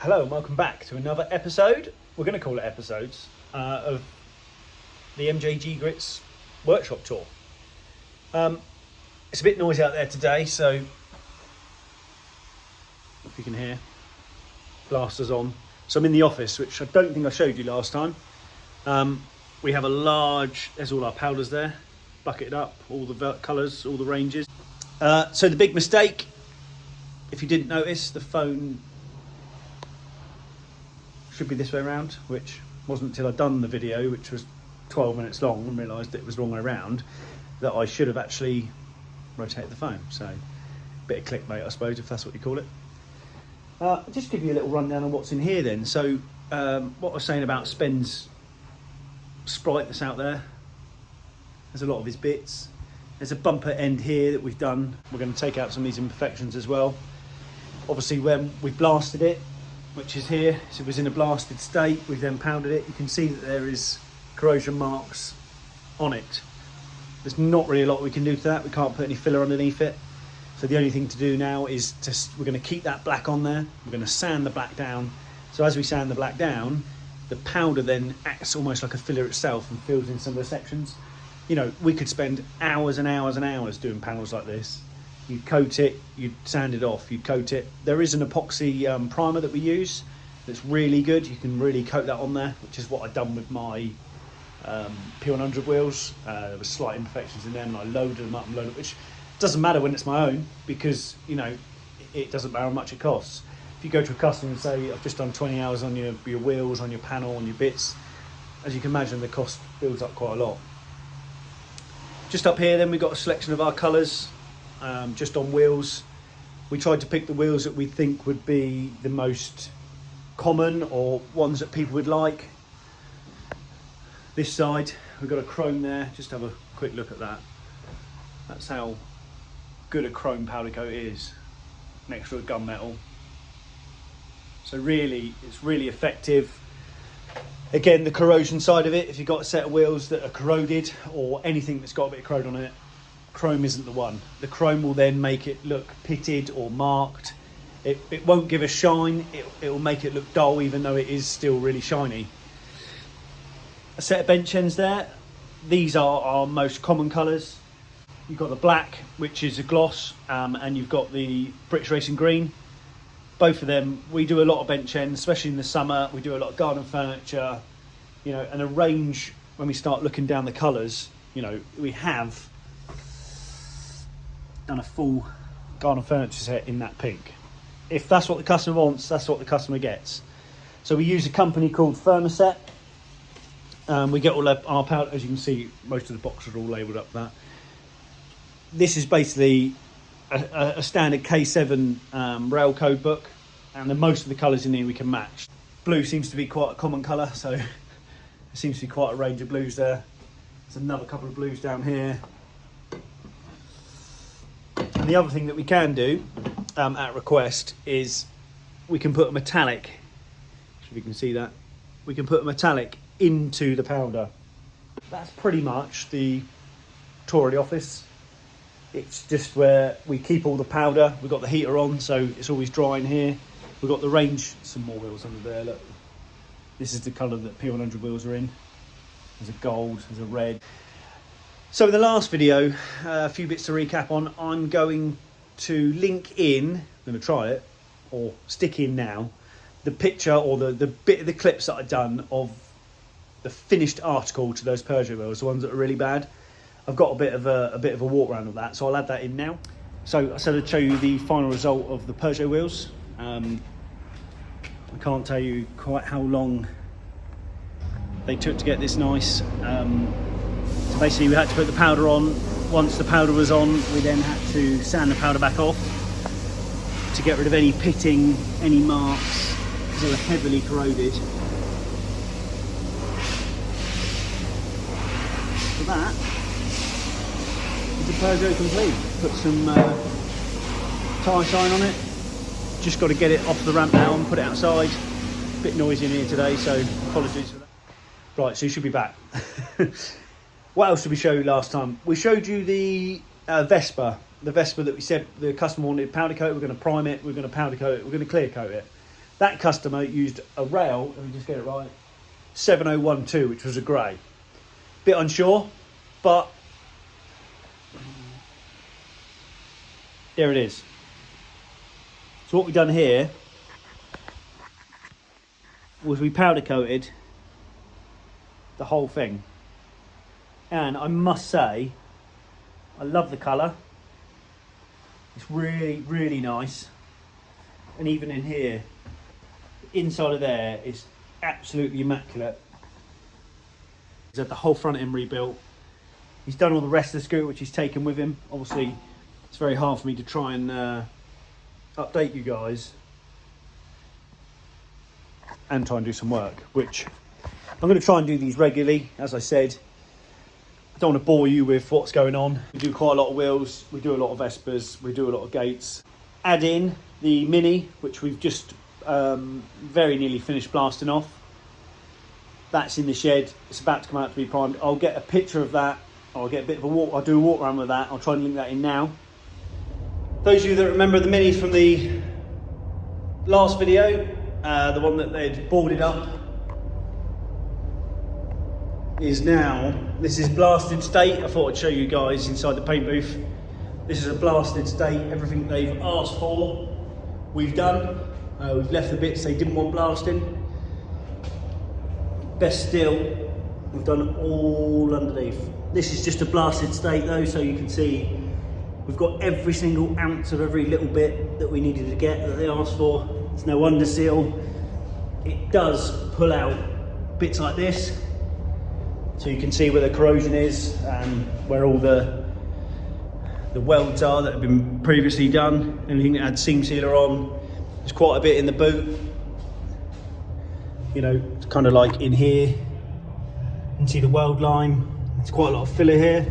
Hello and welcome back to another episode. We're going to call it episodes of the MJG Grits workshop tour. It's a bit noisy out there today, so if you can hear, blasters on. So I'm in the office, which I don't think I showed you last time. We have a large, there's all our powders there, bucketed up, all the colours, all the ranges. So the big mistake, if you didn't notice, the phone should be this way around, which wasn't until I'd done the video, which was 12 minutes long, and realised it was the wrong way around, that I should have actually rotated the phone. So a bit of clickbait, I suppose, if that's what you call it. Just give you a little rundown on what's in here then. So what I was saying about Spen's Sprite that's out there, there's a lot of his bits. There's a bumper end here that we've done. We're going to take out some of these imperfections as well. Obviously when we blasted it, which is here, so it was in a blasted state, we've then pounded it. You can see that there is corrosion marks on it. There's not really a lot we can do to that. We can't put any filler underneath it. So the only thing to do now is we're going to keep that black on there. We're going to sand the black down. So as we sand the black down, the powder then acts almost like a filler itself and fills in some of the sections. You know, we could spend hours and hours and hours doing panels like this. You'd coat it, you'd sand it off, you'd coat it. There is an epoxy primer that we use that's really good. You can really coat that on there, which is what I've done with my P100 wheels. There were slight imperfections in them and I loaded them up and loaded them, which doesn't matter when it's my own, because, you know, it doesn't matter how much it costs. If you go to a customer and say, I've just done 20 hours on your wheels, on your panel, on your bits, as you can imagine, the cost builds up quite a lot. Just up here then we've got a selection of our colours. Just on wheels, we tried to pick the wheels that we think would be the most common or ones that people would like. This side we've got a chrome there. Just have a quick look at that. That's how good a chrome powder coat is next to a gunmetal. So really, it's really effective. Again, the corrosion side of it, if you've got a set of wheels that are corroded or anything that's got a bit of corrosion on it, chrome isn't the one. The chrome will then make it look pitted or marked. It won't give a shine, it will make it look dull even though it is still really shiny. A set of bench ends there. These are our most common colours. You've got the black, which is a gloss, and you've got the British Racing Green. Both of them, we do a lot of bench ends, especially in the summer. We do a lot of garden furniture, you know, and a range. When we start looking down the colours, you know, we have done a full garden furniture set in that pink. If that's what the customer wants, that's what the customer gets. So we use a company called Thermoset. We get all our powder, as you can see, most of the boxes are all labelled up that. This is basically a standard K7 rail code book, and then most of the colours in here we can match. Blue seems to be quite a common colour, so there seems to be quite a range of blues there. There's another couple of blues down here. And the other thing that we can do at request is we can put a metallic, if you can see that, we can put a metallic into the powder. That's pretty much the tour of the office. It's just where we keep all the powder. We've got the heater on, so it's always dry in here. We've got the range, some more wheels under there, look. This is the colour that P100 wheels are in. There's a gold, there's a red. So in the last video, a few bits to recap on. I'm going to link in, I'm going to try it, or stick in now, the picture or the bit of the clips that I've done of the finished article to those Peugeot wheels, the ones that are really bad. I've got a bit of a walk around of that, so I'll add that in now. So I said I'd show you the final result of the Peugeot wheels. I can't tell you quite how long they took to get this nice. So basically we had to put the powder on. Once the powder was on, we then had to sand the powder back off to get rid of any pitting, any marks, because they were heavily corroded. So that is a Peugeot complete. Put some tyre shine on it. Just got to get it off the ramp now and put it outside. A bit noisy in here today, so apologies for that. Right, so you should be back. What else did we show you last time? We showed you the Vespa. The Vespa that we said the customer wanted powder coat. We're going to prime it, we're going to powder coat it, we're going to clear coat it. That customer used a rail, let me just get it right, 7012, which was a grey. Bit unsure, but there it is. So what we've done here was we powder coated the whole thing. And I must say, I love the colour. It's really, really nice. And even in here, the inside of there is absolutely immaculate. He's had the whole front end rebuilt. He's done all the rest of the scooter, which he's taken with him. Obviously, it's very hard for me to try and update you guys and try and do some work, which I'm going to try and do these regularly. As I said, I don't want to bore you with what's going on. We do quite a lot of wheels, we do a lot of Vespers, we do a lot of gates. Add in the Mini, which we've just very nearly finished blasting off. That's in the shed, it's about to come out to be primed. I'll get a picture of that, I'll get a bit of a walk, I'll do a walk around with that, I'll try and link that in now. Those of you that remember the Mini from the last video, the one that they'd boarded up, is now, this is blasted state. I thought I'd show you guys inside the paint booth. This is a blasted state. Everything they've asked for, we've done. We've left the bits they didn't want blasting. Best still, we've done all underneath. This is just a blasted state though, so you can see we've got every single ounce of every little bit that we needed to get that they asked for. There's no underseal. It does pull out bits like this, so you can see where the corrosion is and where all the welds are that have been previously done. Anything that had seam sealer on, there's quite a bit in the boot. You know, it's kind of like in here. You can see the weld line. There's quite a lot of filler here,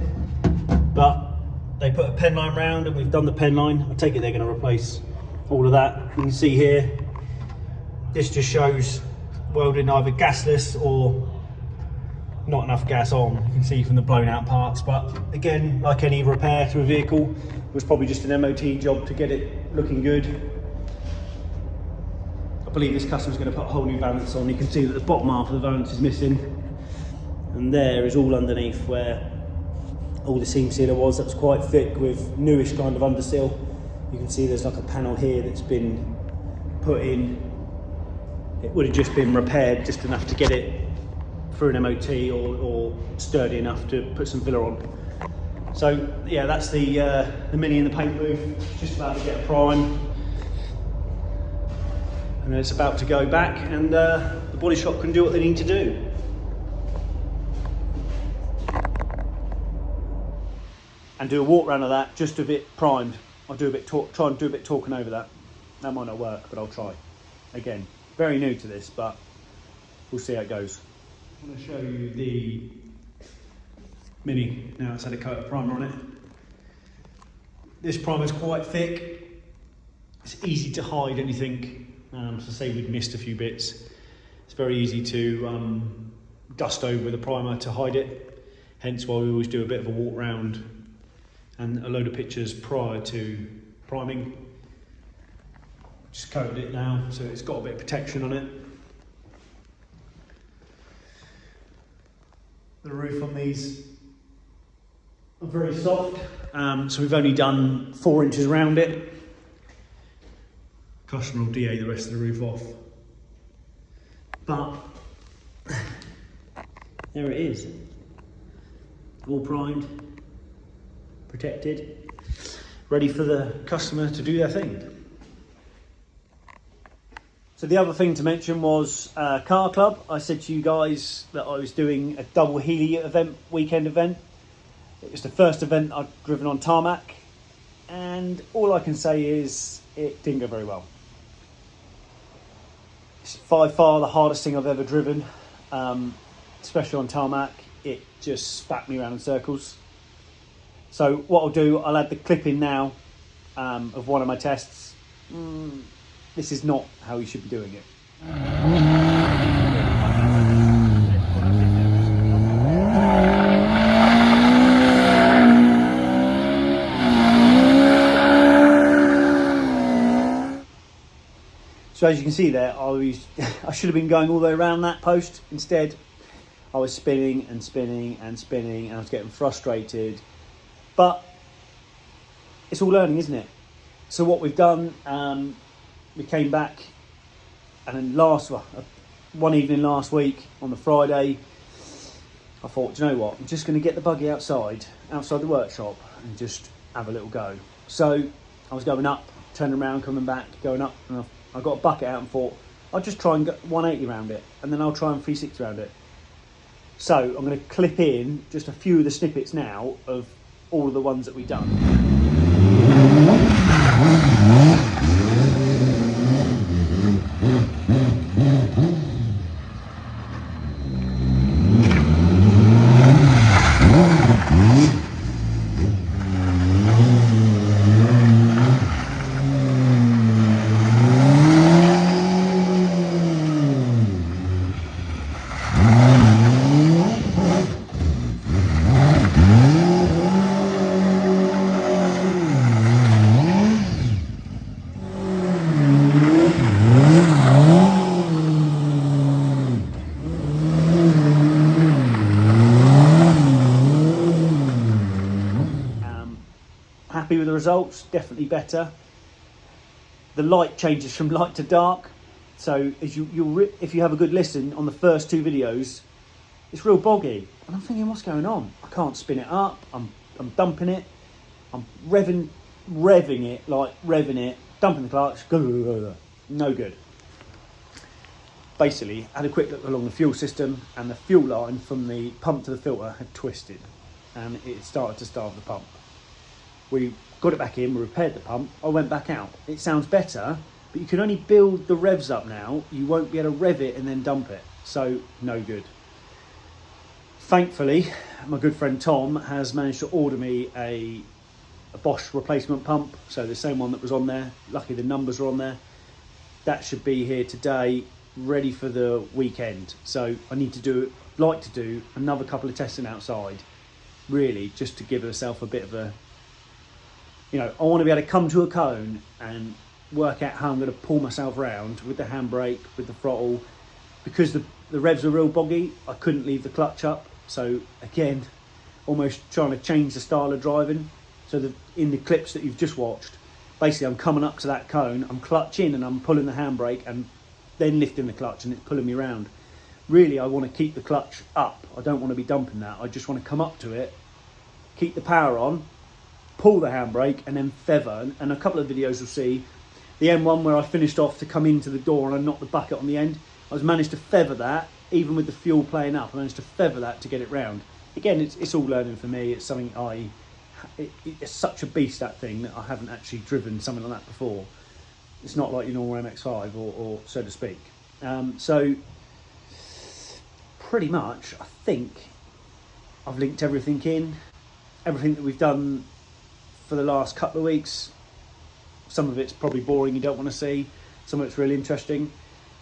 but they put a pen line round and we've done the pen line. I take it they're going to replace all of that. You can see here, this just shows welding either gasless or not enough gas on. You can see from the blown out parts, but again, like any repair to a vehicle, it was probably just an MOT job to get it looking good. I believe this customer's going to put a whole new valance on. You can see that the bottom half of the valance is missing, and there is all underneath where all the seam sealer was. That was quite thick with newish kind of underseal. You can see there's like a panel here that's been put in. It would have just been repaired just enough to get it through an MOT or sturdy enough to put some filler on. So yeah, that's the Mini in the paint booth. Just about to get a prime, and it's about to go back, and the body shop can do what they need to do. And do a walk around of that just a bit primed. I'll do a bit try and do a bit talking over that. That might not work, but I'll try. Again, very new to this, but we'll see how it goes. I'm going to show you the Mini now. It's had a coat of primer on it. This primer is quite thick. It's easy to hide anything. So say we'd missed a few bits. It's very easy to dust over the primer to hide it. Hence why we always do a bit of a walk round and a load of pictures prior to priming. Just coated it now, so it's got a bit of protection on it. The roof on these are very soft, so we've only done 4 inches around it. Customer will DA the rest of the roof off. But there it is, all primed, protected, ready for the customer to do their thing. So the other thing to mention was Car Club. I said to you guys that I was doing a double Healy event, weekend event. It was the first event I'd driven on Tarmac, and all I can say is it didn't go very well. It's by far the hardest thing I've ever driven, especially on Tarmac. It just spat me around in circles. So what I'll do, I'll add the clip in now of one of my tests. This is not how you should be doing it. So as you can see there, I should have been going all the way around that post. Instead, I was spinning and spinning and spinning, and I was getting frustrated. But it's all learning, isn't it? So what we've done, we came back, and then one evening last week on the Friday, I thought, do you know what? I'm just going to get the buggy outside the workshop, and just have a little go. So I was going up, turning around, coming back, going up, and I got a bucket out and thought, I'll just try and get 180 around it, and then I'll try and 360 around it. So I'm going to clip in just a few of the snippets now of all of the ones that we've done. Happy with the results, definitely better. The light changes from light to dark, so as if you have a good listen on the first two videos, it's real boggy, and I'm thinking, what's going on? I can't spin it up. I'm dumping it. I'm revving it, dumping the clutch. No good. Basically, had a quick look along the fuel system, and the fuel line from the pump to the filter had twisted, and it started to starve the pump. We got it back in, we repaired the pump, I went back out. It sounds better, but you can only build the revs up now. You won't be able to rev it and then dump it, so no good. Thankfully, my good friend Tom has managed to order me a Bosch replacement pump, so the same one that was on there. Luckily the numbers are on there. That should be here today, ready for the weekend. So I need to do another couple of testing outside, really, just to give myself a bit of a, I want to be able to come to a cone and work out how I'm going to pull myself around with the handbrake, with the throttle. Because the revs are real boggy, I couldn't leave the clutch up. So again, almost trying to change the style of driving. So in the clips that you've just watched, basically I'm coming up to that cone, I'm clutching and I'm pulling the handbrake and then lifting the clutch, and it's pulling me around. Really, I want to keep the clutch up. I don't want to be dumping that. I just want to come up to it, keep the power on, pull the handbrake, and then feather. And a couple of videos you'll see the M1 where I finished off to come into the door and I knocked the bucket on the end. I managed to feather that, even with the fuel playing up. I managed to feather that to get it round. Again, it's all learning for me. It's something it's such a beast, that thing, that I haven't actually driven something like that before. It's not like your normal MX-5 or so to speak. So pretty much, I think I've linked everything in. Everything that we've done for the last couple of weeks. Some of it's probably boring, you don't want to see. Some of it's really interesting.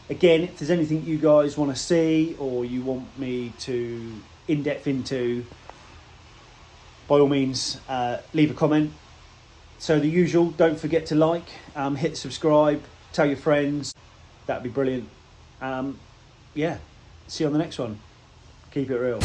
Again, if there's anything you guys want to see or you want me to in-depth into, by all means, leave a comment. So the usual, don't forget to like, hit subscribe, tell your friends. That'd be brilliant. Yeah, see you on the next one. Keep it real.